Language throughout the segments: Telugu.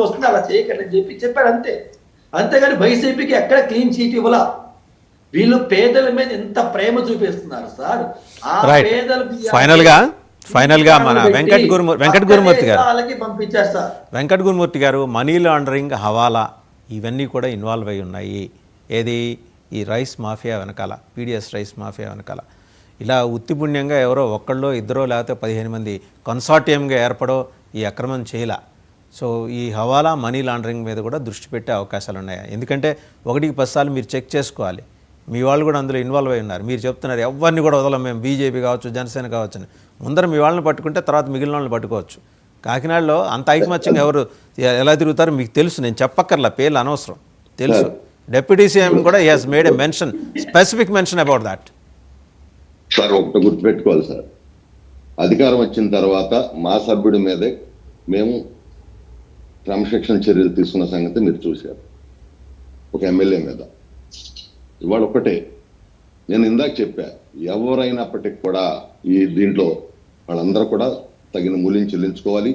వస్తుంది, అలా చేయకండి అని చెప్పాడు అంతే. అంతేగాని వైసీపీకి ఎక్కడ క్లీన్ చీట్ ఇవ్వాల. వీళ్ళు పేదల మీద ఎంత ప్రేమ చూపిస్తున్నారు సార్. ఆ పేదల ఫైనల్ గా మన వెంకట్ గురుమూర్తి గారు మనీ లాండరింగ్, హవాలా ఇవన్నీ కూడా ఇన్వాల్వ్ అయి ఉన్నాయి. ఏది ఈ రైస్ మాఫియా వెనకాల, పీడిఎస్ రైస్ మాఫియా వెనకాల ఇలా ఉత్తిపుణ్యంగా ఎవరో ఒక్కళ్ళో ఇద్దరో లేకపోతే 15 మంది కన్సార్టియంగా ఏర్పడో ఈ అక్రమం చేయలా. సో ఈ హవాలా మనీ లాండరింగ్ మీద కూడా దృష్టి పెట్టే అవకాశాలు ఉన్నాయి. ఎందుకంటే 1కి 10 సార్లు మీరు చెక్ చేసుకోవాలి. మీ వాళ్ళు కూడా అందులో ఇన్వాల్వ్ అయి ఉన్నారు. మీరు చెప్తున్నారు ఎవరిని కూడా వదలం మేము, బీజేపీ కావచ్చు, జనసేన కావచ్చు అని. ముందర మీ వాళ్ళని పట్టుకుంటే తర్వాత మిగిలిన వాళ్ళని పట్టుకోవచ్చు. కాకినాడలో అంత ఐకమత్యంగా ఎవరు ఎలా తిరుగుతారో మీకు తెలుసు, నేను చెప్పక్కర్లా, పేర్లు అనవసరం, తెలుసు. డిప్యూటీ సీఎం కూడా he has made a mention, specific mention about that. Sir ఒకటి గుర్తుపెట్టుకోవాలి సార్, అధికారం వచ్చిన తర్వాత మా సభ్యుడి మీదే మేము క్రమశిక్షణ చర్యలు తీసుకున్న సంగతి మీరు చూశారు, ఒక ఎమ్మెల్యే మీద. ఇవాళ ఒక్కటే నేను ఇందాక చెప్పా, ఎవరైనప్పటికి కూడా ఈ దీంట్లో వాళ్ళందరూ కూడా తగిన మూల్యం చెల్లించుకోవాలి.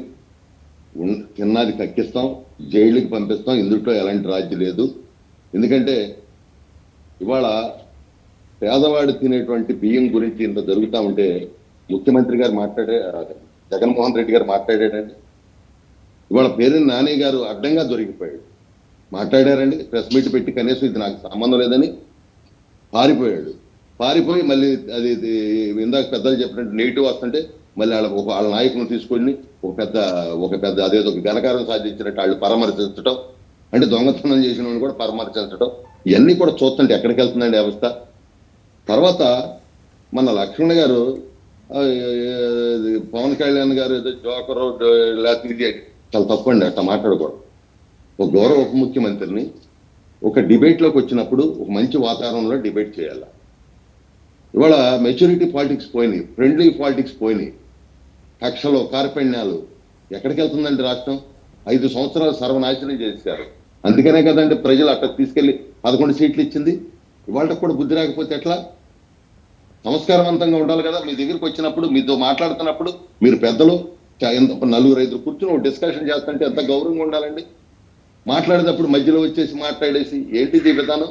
తిన్నది కక్కిస్తాం, జైలుకి పంపిస్తాం, ఇందులో ఎలాంటి రాజీ లేదు. ఎందుకంటే ఇవాళ పేదవాడు తినేటువంటి బియ్యం గురించి ఇంత జరుగుతూ ఉంటే ముఖ్యమంత్రి గారు జగన్మోహన్ రెడ్డి గారు మాట్లాడాడండి. ఇవాళ పేరుని నాని గారు అడ్డంగా దొరికిపోయాడు, మాట్లాడారండి. ప్రెస్ మీట్ పెట్టి కనీసం ఇది నాకు సంబంధం లేదని పారిపోయి మళ్ళీ అది ఇందాక పెద్దలు చెప్పినట్టు నెగిటివ్ వస్తుంటే మళ్ళీ వాళ్ళ నాయకులను తీసుకొని ఒక పెద్ద అదేదో ఘనకారం సాధించినట్టు వాళ్ళు పరామర్శించడం, అంటే దొంగతనం చేసిన వాళ్ళు కూడా పరామర్శించడం, ఇవన్నీ కూడా చూస్తుంటే ఎక్కడికి వెళ్తుందండి వ్యవస్థ. తర్వాత మన లక్ష్మణ్ గారు పవన్ కళ్యాణ్ గారు ఏదో జోకరు లేకపోతే ఇది చాలా తప్పండి అట్లా మాట్లాడకూడదు. ఒక గౌరవ ఉప ముఖ్యమంత్రిని ఒక డిబేట్లోకి వచ్చినప్పుడు ఒక మంచి వాతావరణంలో డిబేట్ చేయాలి. ఇవాళ మెచ్యూరిటీ పాలిటిక్స్ పోయినాయి, ఫ్రెండ్లీ పాలిటిక్స్ పోయినాయి, కక్షలు కార్పణ్యాలు. ఎక్కడికి వెళ్తుందండి రాష్ట్రం? 5 సంవత్సరాలు సర్వనాశనం చేశారు. అందుకనే కదండి ప్రజలు అక్కడ తీసుకెళ్లి 11 సీట్లు ఇచ్చింది. ఇవాళ కూడా బుద్ధి రాకపోతే ఎట్లా? సంస్కారవంతంగా ఉండాలి కదా. మీ దగ్గరికి వచ్చినప్పుడు, మీతో మాట్లాడుతున్నప్పుడు మీరు పెద్దలు 4-5 కూర్చుని డిస్కషన్ చేస్తుంటే ఎంత గౌరవంగా ఉండాలండి. మాట్లాడేటప్పుడు మధ్యలో వచ్చేసి మాట్లాడేసి ఏంటిది విధానం?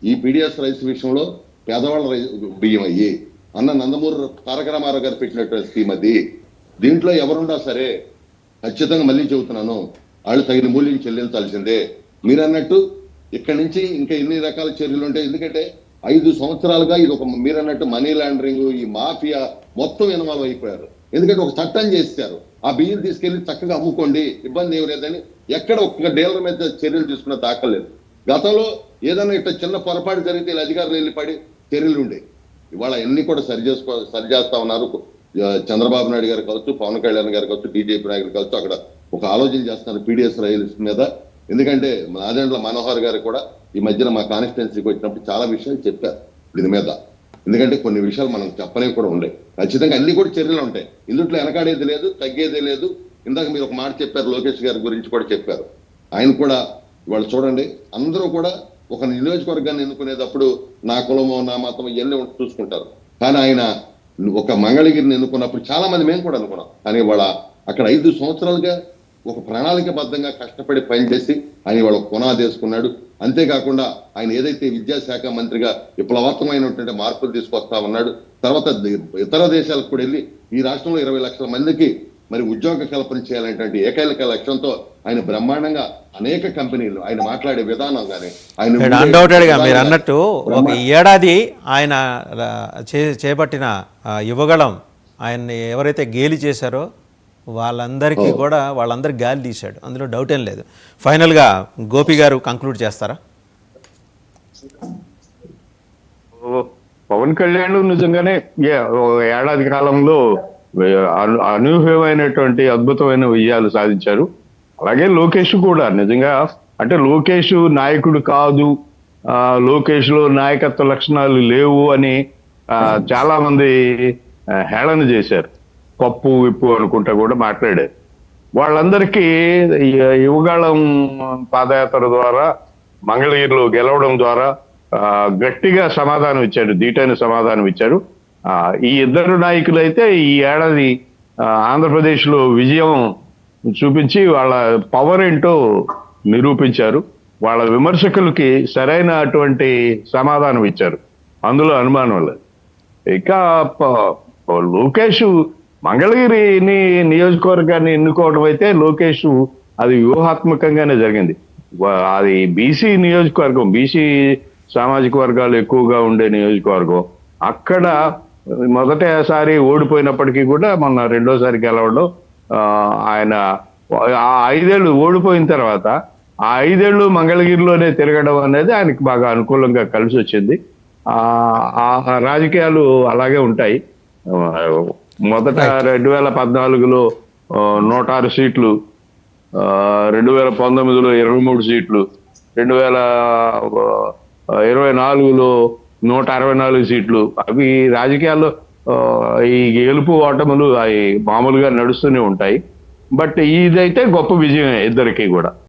ఈ పీడిఎస్ రైస్ విషయంలో పేదవాళ్ళ బియ్యం అయ్యి అన్న నందమూరి తారక రామారావు గారు పెట్టినటువంటి స్కీమ్ అది. దీంట్లో ఎవరున్నా సరే ఖచ్చితంగా మళ్ళీ చెబుతున్నాను, వాళ్ళు తగిన మూల్యం చెల్లించాల్సిందే. మీరు అన్నట్టు ఇక్కడి నుంచి ఇంకా ఎన్ని రకాల చర్యలు ఉంటాయి. ఎందుకంటే 5 సంవత్సరాలుగా ఇది ఒక మీరు అన్నట్టు మనీ లాండరింగ్, ఈ మాఫియా మొత్తం ఇన్వాల్వ్ అయిపోయారు. ఎందుకంటే ఒక చట్టం చేశారు, ఆ బియ్యం తీసుకెళ్లి చక్కగా అమ్ముకోండి, ఇబ్బంది ఏమి లేదని. ఎక్కడ ఒక్క డీలర్ మీద చర్యలు తీసుకున్న దాఖలేదు. గతంలో ఏదైనా ఇట్లా చిన్న పొరపాటు జరిగితే అధికారులు వెళ్ళి పడి చర్యలు ఉండే. ఇవాళ అన్ని కూడా సరిచేస్తా ఉన్నారు. చంద్రబాబు నాయుడు గారు కావచ్చు, పవన్ కళ్యాణ్ గారు కావచ్చు, బీజేపీ నాయకులు కావచ్చు, అక్కడ ఒక ఆలోచన చేస్తున్నారు పీడిఎస్ రైల్స్ మీద. ఎందుకంటే నాదెండ్ల మనోహర్ గారు కూడా ఈ మధ్యన మా కాన్స్టిట్యున్సీకి వచ్చినప్పుడు చాలా విషయాలు చెప్పారు దీని మీద. ఎందుకంటే కొన్ని విషయాలు మనం చెప్పలేవి కూడా ఉండే. ఖచ్చితంగా అన్ని కూడా చర్యలు ఉంటాయి, ఇందులో వెనకాడేది లేదు, తగ్గేదే లేదు. ఇందాక మీరు ఒక మాట చెప్పారు, లోకేష్ గారి గురించి కూడా చెప్పారు. ఆయన కూడా ఇవాళ చూడండి, అందరూ కూడా ఒక నియోజకవర్గాన్ని ఎన్నుకునేటప్పుడు నా కులమో నా మతం ఇవన్నీ చూసుకుంటారు. కానీ ఆయన ఒక మంగళగిరిని ఎన్నుకున్నప్పుడు చాలా మంది మేము కూడా అనుకున్నాం. కానీ ఇవాళ అక్కడ 5 సంవత్సరాలుగా ఒక ప్రణాళికబద్ధంగా కష్టపడి పనిచేసి ఆయన ఇవాళ పునాది వేసుకున్నాడు. అంతేకాకుండా ఆయన ఏదైతే విద్యాశాఖ మంత్రిగా విప్లవాత్మకమైనటువంటి మార్పులు తీసుకొస్తా ఉన్నాడు. తర్వాత ఇతర దేశాలకు కూడా వెళ్ళి ఈ రాష్ట్రంలో 20 లక్షల మందికి మరి ఉద్యోగ కల్పన చేయాలనేటువంటి ఏకైక లక్ష్యంతో ఆయన బ్రహ్మాండంగా అనేక కంపెనీలు, ఆయన మాట్లాడే విధానం కానీ ఆయన అన్డౌటెడ్గా మీరు అన్నట్టు ఒక ఏడాది ఆయన చేపట్టిన యువగళం ఆయన్ని ఎవరైతే గేలి చేశారో వాళ్ళందరికీ కూడా వాళ్ళందరికీ గాలి తీశాడు, అందులో డౌట్ ఏం లేదు. ఫైనల్గా గోపి గారు కంక్లూడ్ చేస్తారా? పవన్ కళ్యాణ్ నిజంగానే ఏడాది కాలంలో అనూహ్యమైనటువంటి అద్భుతమైన విజయాలు సాధించారు. అలాగే లోకేష్ కూడా నిజంగా, అంటే లోకేష్ నాయకుడు కాదు, లోకేష్ లో నాయకత్వ లక్షణాలు లేవు అని చాలా మంది హేళన చేశారు. పప్పు విప్పు అనుకుంటా కూడా మాట్లాడారు. వాళ్ళందరికీ యువగాళం పాదయాత్ర ద్వారా మంగళగిరిలో గెలవడం ద్వారా గట్టిగా సమాధానం ఇచ్చాడు, ధీటైన సమాధానం ఇచ్చారు. ఈ ఇద్దరు నాయకులు అయితే ఈ ఏడాది ఆంధ్రప్రదేశ్లో విజయం చూపించి వాళ్ళ పవర్ ఏంటో నిరూపించారు. వాళ్ళ విమర్శకులకి సరైనటువంటి సమాధానం ఇచ్చారు. అందులో అనుమానం లేదు. ఇక లోకేష్ మంగళగిరిని నియోజకవర్గాన్ని ఎన్నుకోవడం అయితే లోకేష్ అది వ్యూహాత్మకంగానే జరిగింది. అది బీసీ నియోజకవర్గం, బీసీ సామాజిక వర్గాలు ఎక్కువగా ఉండే నియోజకవర్గం. అక్కడ మొదటిసారి ఓడిపోయినప్పటికీ కూడా మొన్న రెండోసారి గెలవడం, ఆయన ఆ 5 ఏళ్ళు ఓడిపోయిన తర్వాత ఆ 5 ఏళ్ళు మంగళగిరిలోనే తిరగడం అనేది ఆయనకి బాగా అనుకూలంగా కలిసి వచ్చింది. ఆ రాజకీయాలు అలాగే ఉంటాయి. మొదట 2014లో 106 సీట్లు, 2019లో 23 సీట్లు, 2024లో 164 సీట్లు. అవి రాజకీయాల్లో ఈ గెలుపు ఓటములు అవి మామూలుగా నడుస్తూనే ఉంటాయి. బట్ ఇదైతే గొప్ప విజయం ఇద్దరికి కూడా.